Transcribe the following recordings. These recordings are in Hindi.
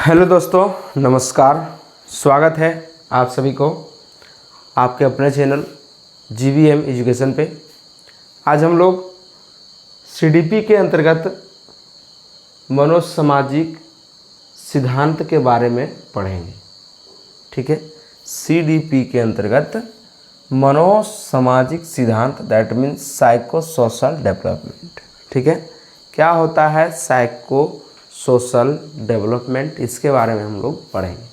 हेलो दोस्तों, नमस्कार। स्वागत है आप सभी को आपके अपने चैनल GVM एजुकेशन पे। आज हम लोग CDP के अंतर्गत मनोसामाजिक सिद्धांत के बारे में पढ़ेंगे। ठीक है, CDP के अंतर्गत मनोसामाजिक सिद्धांत, that means psycho social development. ठीक है, क्या होता है साइको सोशल डेवलपमेंट, इसके बारे में हम लोग पढ़ेंगे।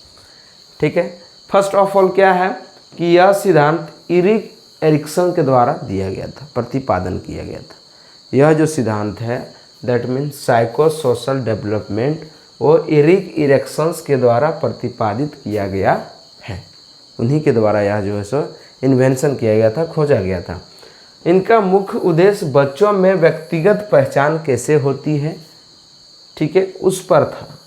ठीक है, फर्स्ट ऑफ ऑल क्या है कि यह सिद्धांत इरिक एरिक्सन के द्वारा दिया गया था, प्रतिपादन किया गया था। यह जो सिद्धांत है that means psycho social development, वो इरिक एरिक्सन के द्वारा प्रतिपादित किया गया है। उन्हीं के द्वारा यह जो है सो इन्वेंशन किया गया था, खोजा गया था। इनका मुख्य उद्देश्य बच्चों में व्यक्तिगत पहचान कैसे होती है, ठीक है, उस पर था।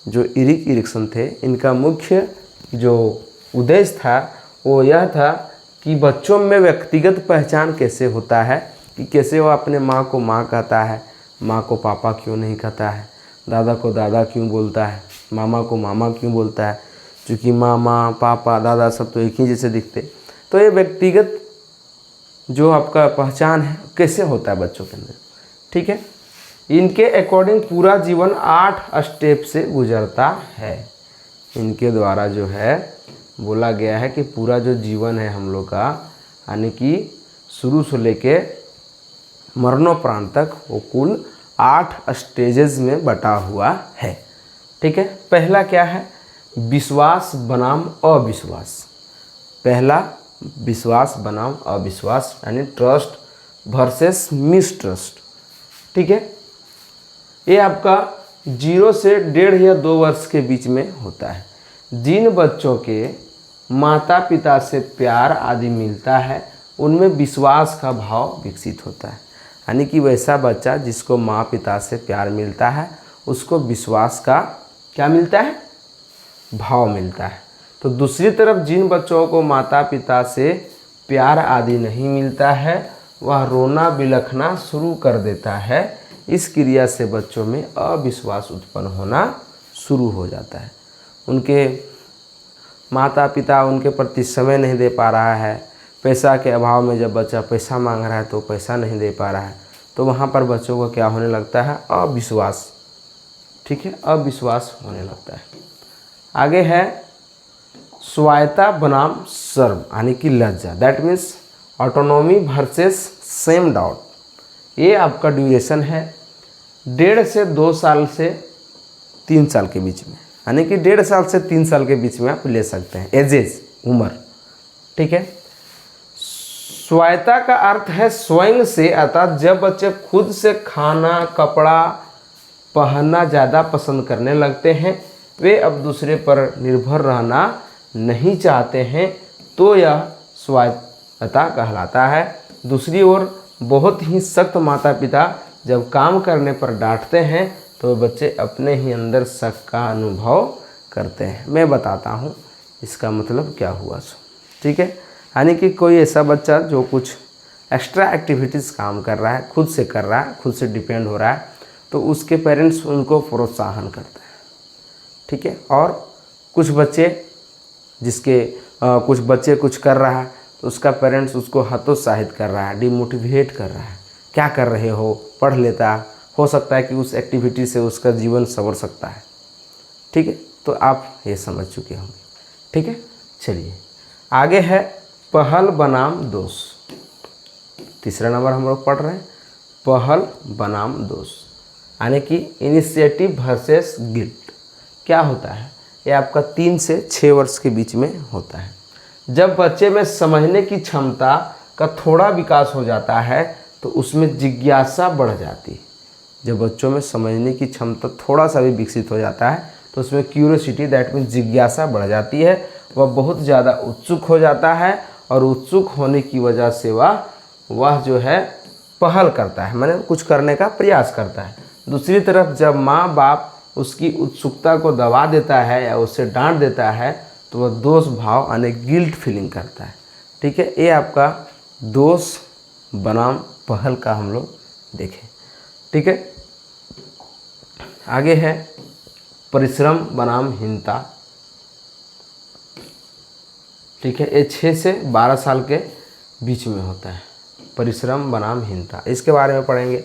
जो इरिक एरिक्सन थे, इनका मुख्य जो उद्देश्य था वो यह था कि बच्चों में व्यक्तिगत पहचान कैसे होता है, कि कैसे वो अपने माँ को माँ कहता है, माँ को पापा क्यों नहीं कहता है, दादा को दादा क्यों बोलता है, मामा को मामा क्यों बोलता है, क्योंकि मामा पापा दादा सब तो एक ही जैसे दिखते। तो ये व्यक्तिगत जो आपका पहचान है कैसे होता है बच्चों के अंदर। ठीक है, इनके अकॉर्डिंग पूरा जीवन 8 स्टेप से गुजरता है। इनके द्वारा जो है बोला गया है कि पूरा जो जीवन है हम लोग का, यानी कि शुरू से लेके मरणोपरांत तक, वो कुल 8 स्टेजेस में बटा हुआ है। ठीक है, पहला क्या है, विश्वास बनाम अविश्वास। पहला विश्वास बनाम अविश्वास, यानी ट्रस्ट वर्सेस मिसट्रस्ट। ठीक है, ये आपका 0 से 1.5 या 2 वर्ष के बीच में होता है। जिन बच्चों के माता पिता से प्यार आदि मिलता है उनमें विश्वास का भाव विकसित होता है। यानी कि वैसा बच्चा जिसको माँ पिता से प्यार मिलता है उसको विश्वास का क्या मिलता है, भाव मिलता है। तो दूसरी तरफ जिन बच्चों को माता पिता से प्यार आदि नहीं मिलता है वह रोना बिलखना शुरू कर देता है। इस क्रिया से बच्चों में अविश्वास उत्पन्न होना शुरू हो जाता है। उनके माता पिता उनके प्रति समय नहीं दे पा रहा है, पैसा के अभाव में जब बच्चा पैसा मांग रहा है तो पैसा नहीं दे पा रहा है, तो वहाँ पर बच्चों को क्या होने लगता है, अविश्वास। ठीक है, अविश्वास होने लगता है। आगे है स्वायत्ता बनाम शर्म, यानी कि लज्जा, that means autonomy versus same doubt. ये आपका ड्यूरेशन है 1.5 से 2 साल से 3 साल के बीच में, यानी कि 1.5 साल से 3 साल के बीच में आप ले सकते हैं, एजेस, उम्र। ठीक है, स्वायत्ता का अर्थ है स्वयं से, अर्थात जब बच्चे खुद से खाना कपड़ा पहनना ज़्यादा पसंद करने लगते हैं, वे अब दूसरे पर निर्भर रहना नहीं चाहते हैं, तो यह स्वायत्ता कहलाता है। दूसरी ओर बहुत ही सख्त माता पिता जब काम करने पर डांटते हैं तो बच्चे अपने ही अंदर शक का अनुभव करते हैं। मैं बताता हूँ इसका मतलब क्या हुआ सो। ठीक है, यानी कि कोई ऐसा बच्चा जो कुछ एक्स्ट्रा एक्टिविटीज़ काम कर रहा है, खुद से कर रहा है, खुद से डिपेंड हो रहा है, तो उसके पेरेंट्स उनको प्रोत्साहन करते हैं। ठीक है, और कुछ बच्चे कुछ कर रहा है तो उसका पेरेंट्स उसको हतोत्साहित कर रहा है, डिमोटिवेट कर रहा है, क्या कर रहे हो, पढ़ लेता, हो सकता है कि उस एक्टिविटी से उसका जीवन संवर सकता है। ठीक है, तो आप ये समझ चुके होंगे। ठीक है, चलिए आगे है पहल बनाम दोष। तीसरा नंबर हम लोग पढ़ रहे हैं, पहल बनाम दोष, यानी कि इनिशिएटिव वर्सेस गिल्ट। क्या होता है, ये आपका 3 से 6 वर्ष के बीच में होता है। जब बच्चे में समझने की क्षमता का थोड़ा विकास हो जाता है तो उसमें जिज्ञासा बढ़ जाती है। जब बच्चों में समझने की क्षमता थोड़ा सा भी विकसित हो जाता है तो उसमें क्यूरियोसिटी, दैट मीन्स जिज्ञासा बढ़ जाती है। वह बहुत ज़्यादा उत्सुक हो जाता है और उत्सुक होने की वजह से वह जो है पहल करता है, माने कुछ करने का प्रयास करता है। दूसरी तरफ जब माँ बाप उसकी उत्सुकता को दबा देता है या उससे डांट देता है तो वह दोष भाव यानी गिल्ट फीलिंग करता है। ठीक है, ये आपका दोष बनाम पहल का हम लोग देखें। ठीक है, आगे है परिश्रम बनाम हीनता, ठीक है, ये 6 से 12 साल के बीच में होता है, परिश्रम बनाम हीनता, इसके बारे में पढ़ेंगे।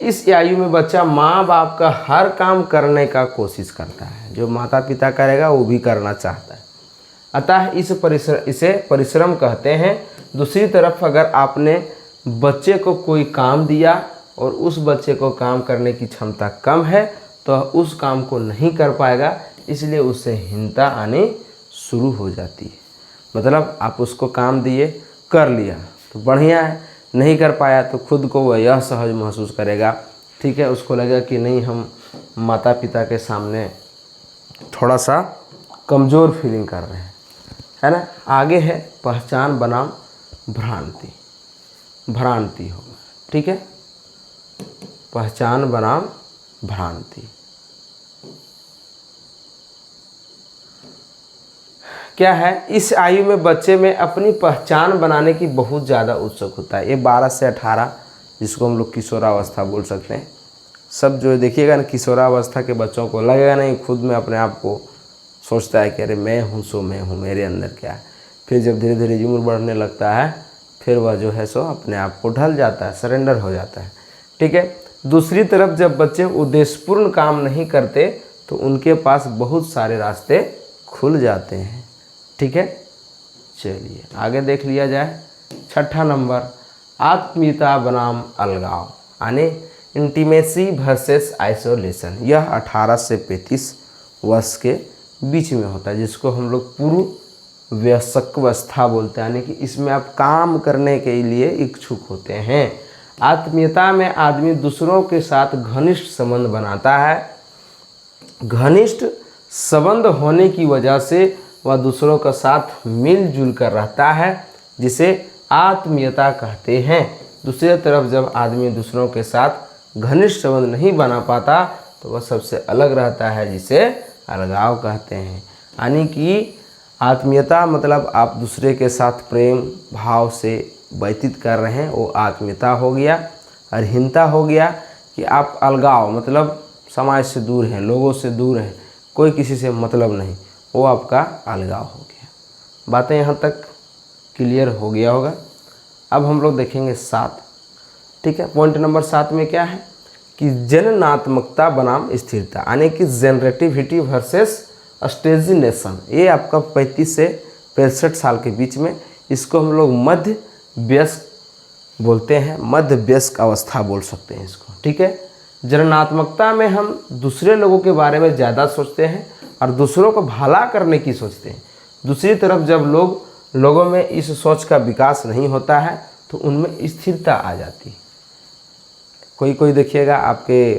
इस आयु में बच्चा माँ बाप का हर काम करने का कोशिश करता है, जो माता पिता करेगा वो भी करना चाहता है, अतः इसे परिश्रम कहते हैं। दूसरी तरफ अगर आपने बच्चे को कोई काम दिया और उस बच्चे को काम करने की क्षमता कम है तो उस काम को नहीं कर पाएगा, इसलिए उससे हीनता आनी शुरू हो जाती है। मतलब आप उसको काम दिए, कर लिया तो बढ़िया है, नहीं कर पाया तो खुद को वह यह सहज महसूस करेगा, ठीक है, उसको लगेगा कि नहीं, हम माता पिता के सामने थोड़ा सा कमज़ोर फीलिंग कर रहे हैं, है ना। आगे है पहचान बनाम भ्रांति, भ्रांति होगा, ठीक है, पहचान बनाम भ्रांति। क्या है, इस आयु में बच्चे में अपनी पहचान बनाने की बहुत ज़्यादा उत्सुक होता है। ये 12 से 18, जिसको हम लोग किशोरावस्था बोल सकते हैं। सब जो देखिएगा ना, किशोरावस्था के बच्चों को लगेगा नहीं, खुद में अपने आप को सोचता है कि अरे मैं हूँ सो मैं हूँ, मेरे अंदर क्या है। फिर जब धीरे धीरे उम्र बढ़ने लगता है, फिर वह जो है सो अपने आप को ढल जाता है, सरेंडर हो जाता है, ठीक है। दूसरी तरफ जब बच्चे उद्देश्यपूर्ण काम नहीं करते तो उनके पास बहुत सारे रास्ते खुल जाते हैं, ठीक है। चलिए आगे देख लिया जाए। 6ठा नंबर, आत्मीयता बनाम अलगाव, यानी इंटीमेसी वर्सेस आइसोलेशन। यह 18 से 35 वर्ष के बीच में होता है, जिसको हम लोग पूर्व वयस्कावस्था बोलते हैं, यानी कि इसमें आप काम करने के लिए इच्छुक होते हैं। आत्मीयता में आदमी दूसरों के साथ घनिष्ठ संबंध बनाता है। घनिष्ठ संबंध होने की वजह से वह दूसरों के साथ मिलजुल कर रहता है, जिसे आत्मीयता कहते हैं। दूसरी तरफ जब आदमी दूसरों के साथ घनिष्ठ संबंध नहीं बना पाता तो वह सबसे अलग रहता है, जिसे अलगाव कहते हैं। यानी कि आत्मीयता मतलब आप दूसरे के साथ प्रेम भाव से व्यतीत कर रहे हैं, वो आत्मीयता हो गया। और हीनता हो गया कि आप अलगाव मतलब समाज से दूर हैं, लोगों से दूर हैं, कोई किसी से मतलब नहीं, वो आपका अलगाव हो गया। बातें यहाँ तक क्लियर हो गया होगा। अब हम लोग देखेंगे 7, ठीक है। पॉइंट नंबर 7 में क्या है कि जननात्मकता बनाम स्थिरता, यानी कि जनरेटिविटी वर्सेस स्टेजिनेशन। ये आपका 35 से 65 साल के बीच में, इसको हम लोग मध्य वयस्क बोलते हैं, मध्य वयस्क अवस्था बोल सकते हैं इसको, ठीक है। जननात्मकता में हम दूसरे लोगों के बारे में ज़्यादा सोचते हैं और दूसरों को भला करने की सोचते हैं। दूसरी तरफ जब लोगों में इस सोच का विकास नहीं होता है तो उनमें स्थिरता आ जाती है। कोई देखिएगा आपके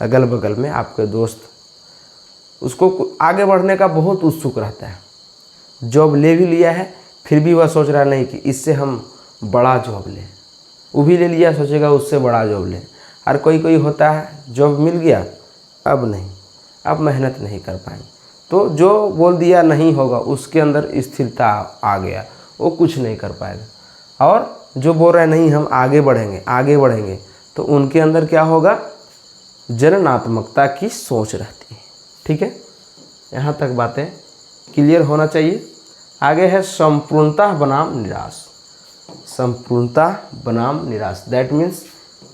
अगल बगल में आपके दोस्त, उसको आगे बढ़ने का बहुत उत्सुक रहता है, जॉब ले भी लिया है फिर भी वह सोच रहा नहीं कि इससे हम बड़ा जॉब लें, वो भी ले लिया, सोचेगा उससे बड़ा जॉब लें। और कोई होता है जॉब मिल गया, अब नहीं, अब मेहनत नहीं कर पाएंगे, तो जो बोल दिया नहीं होगा उसके अंदर स्थिरता आ गया, वो कुछ नहीं कर पाएगा। और जो बोल रहे नहीं हम आगे बढ़ेंगे, तो उनके अंदर क्या होगा, जननात्मकता की सोच रहती है, ठीक है। यहाँ तक बातें क्लियर होना चाहिए। आगे है संपूर्णता बनाम निराश। संपूर्णता बनाम निराश, that means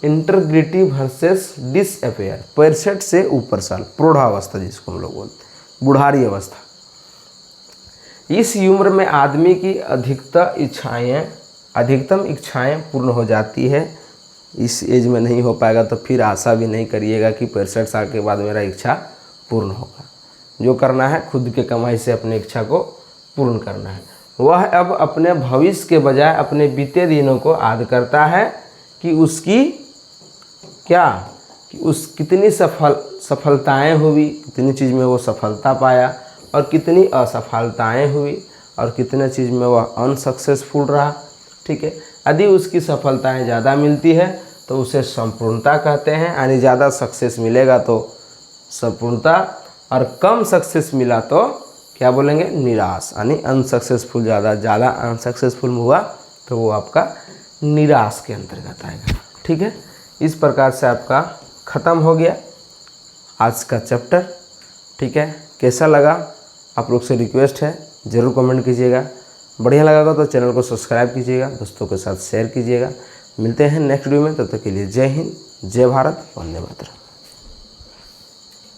integrity versus disappear. 65 से ऊपर साल, प्रौढ़ावस्था जिसको हम लोग बोलते हैं, बुढ़ारी अवस्था। इस उम्र में आदमी की अधिकतम इच्छाएं पूर्ण हो जाती है। इस एज में नहीं हो पाएगा तो फिर आशा भी नहीं करिएगा कि 65 साल के बाद मेरा इच्छा पूर्ण होगा। जो करना है खुद के कमाई से अपनी इच्छा को पूर्ण करना है। वह अब अपने भविष्य के बजाय अपने बीते दिनों को याद करता है कि उसकी कितनी सफलताएं हुई, कितनी चीज़ में वो सफलता पाया और कितनी असफलताएं हुई और कितने चीज़ में वह अनसक्सेसफुल रहा, ठीक है। यदि उसकी सफलताएं ज़्यादा मिलती है तो उसे संपूर्णता कहते हैं, यानी ज़्यादा सक्सेस मिलेगा तो संपूर्णता, और कम सक्सेस मिला तो क्या बोलेंगे, निराश, यानी अनसक्सेसफुल, ज़्यादा अनसक्सेसफुल हुआ तो वो आपका निराश के अंतर्गत आएगा, ठीक है। इस प्रकार से आपका ख़त्म हो गया आज का चैप्टर। ठीक है, कैसा लगा आप लोग से रिक्वेस्ट है ज़रूर कमेंट कीजिएगा। बढ़िया लगा तो चैनल को सब्सक्राइब कीजिएगा, दोस्तों के साथ शेयर कीजिएगा। मिलते हैं नेक्स्ट वीडियो में, तब तक के लिए जय हिंद, जय भारत, वंदे मातरम।